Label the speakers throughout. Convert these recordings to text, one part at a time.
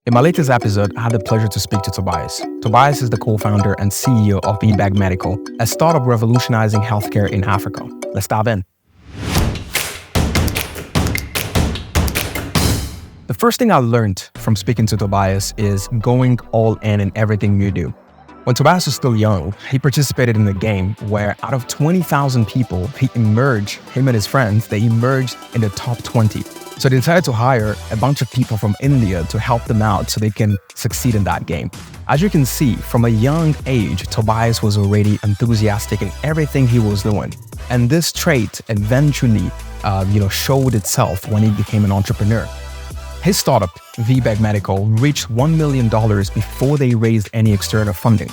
Speaker 1: In my latest episode, I had the pleasure to speak to Tobias. Tobias is the co-founder and CEO of Veibeg Medical, a startup revolutionizing healthcare in Africa. Let's dive in. The first thing I learned from speaking to Tobias is going all in everything you do. When Tobias was still young, he participated in a game where out of 20,000 people, him and his friends, they emerged in the top 20. So they decided to hire a bunch of people from India to help them out so they can succeed in that game. As you can see, from a young age, Tobias was already enthusiastic in everything he was doing. And this trait eventually, showed itself when he became an entrepreneur. His startup, Veibeg Medical, reached $1 million before they raised any external funding.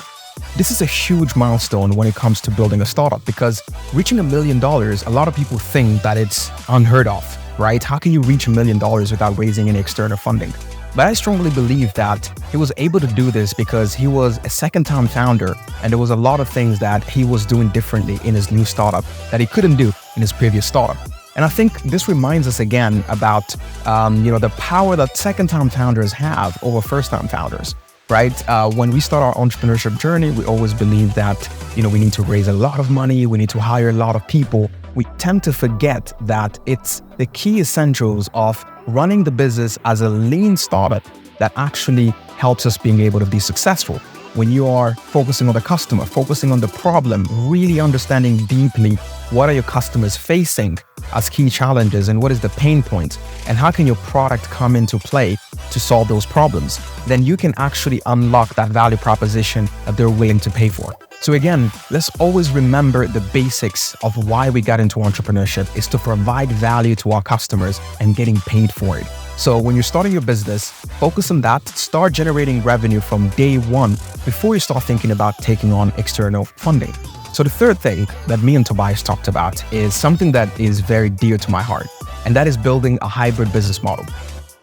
Speaker 1: This is a huge milestone when it comes to building a startup because reaching $1 million, a lot of people think that it's unheard of, right? How can you reach $1 million without raising any external funding? But I strongly believe that he was able to do this because he was a second-time founder and there was a lot of things that he was doing differently in his new startup that he couldn't do in his previous startup. And I think this reminds us again about, the power that second-time founders have over first-time founders, right? When we start our entrepreneurship journey, we always believe that, we need to raise a lot of money, we need to hire a lot of people. We tend to forget that it's the key essentials of running the business as a lean startup that actually helps us being able to be successful. When you are focusing on the customer, focusing on the problem, really understanding deeply what are your customers facing as key challenges and what is the pain point and how can your product come into play to solve those problems, then you can actually unlock that value proposition that they're willing to pay for. So again, let's always remember the basics of why we got into entrepreneurship is to provide value to our customers and getting paid for it. So when you're starting your business, focus on that, start generating revenue from day one before you start thinking about taking on external funding. So the third thing that me and Tobias talked about is something that is very dear to my heart, and that is building a hybrid business model.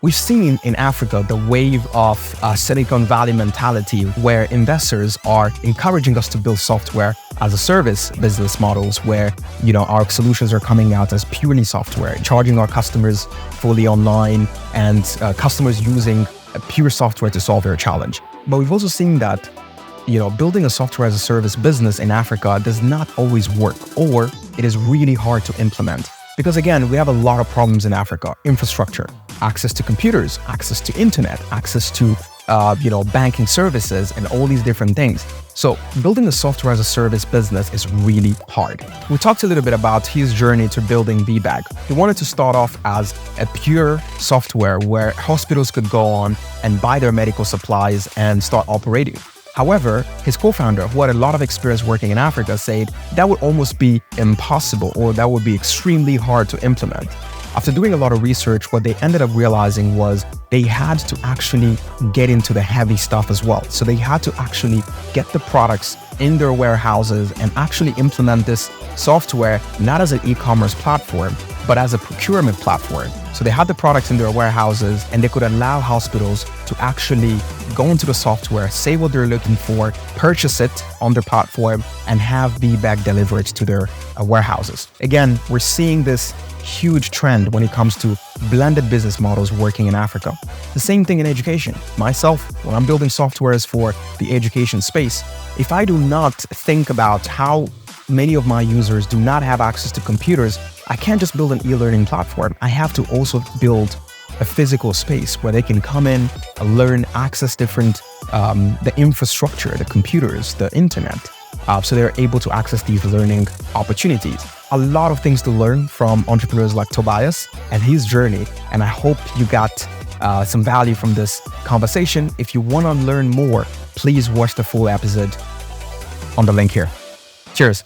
Speaker 1: We've seen in Africa the wave of Silicon Valley mentality where investors are encouraging us to build software as a service business models where, our solutions are coming out as purely software, charging our customers fully online and customers using pure software to solve their challenge. But we've also seen that, building a software as a service business in Africa does not always work, or it is really hard to implement. Because again, we have a lot of problems in Africa. Infrastructure, access to computers, access to internet, access to banking services and all these different things. So building a software as a service business is really hard. We talked a little bit about his journey to building Veibeg. He wanted to start off as a pure software where hospitals could go on and buy their medical supplies and start operating. However, his co-founder, who had a lot of experience working in Africa, said that would almost be impossible or that would be extremely hard to implement. After doing a lot of research, what they ended up realizing was they had to actually get into the heavy stuff as well. So they had to actually get the products in their warehouses and actually implement this software not as an e-commerce platform, but as a procurement platform. So they had the products in their warehouses and they could allow hospitals to actually go into the software, say what they're looking for, purchase it on their platform, and have Veibeg delivered to their warehouses. Again, we're seeing this huge trend when it comes to blended business models working in Africa. The same thing in education. Myself, when I'm building softwares for the education space, if I do not think about how many of my users do not have access to computers, I can't just build an e-learning platform. I have to also build a physical space where they can come in, learn, access different, the infrastructure, the computers, the internet, so they're able to access these learning opportunities. A lot of things to learn from entrepreneurs like Tobias and his journey, and I hope you got some value from this conversation. If you want to learn more, please watch the full episode on the link here. Cheers.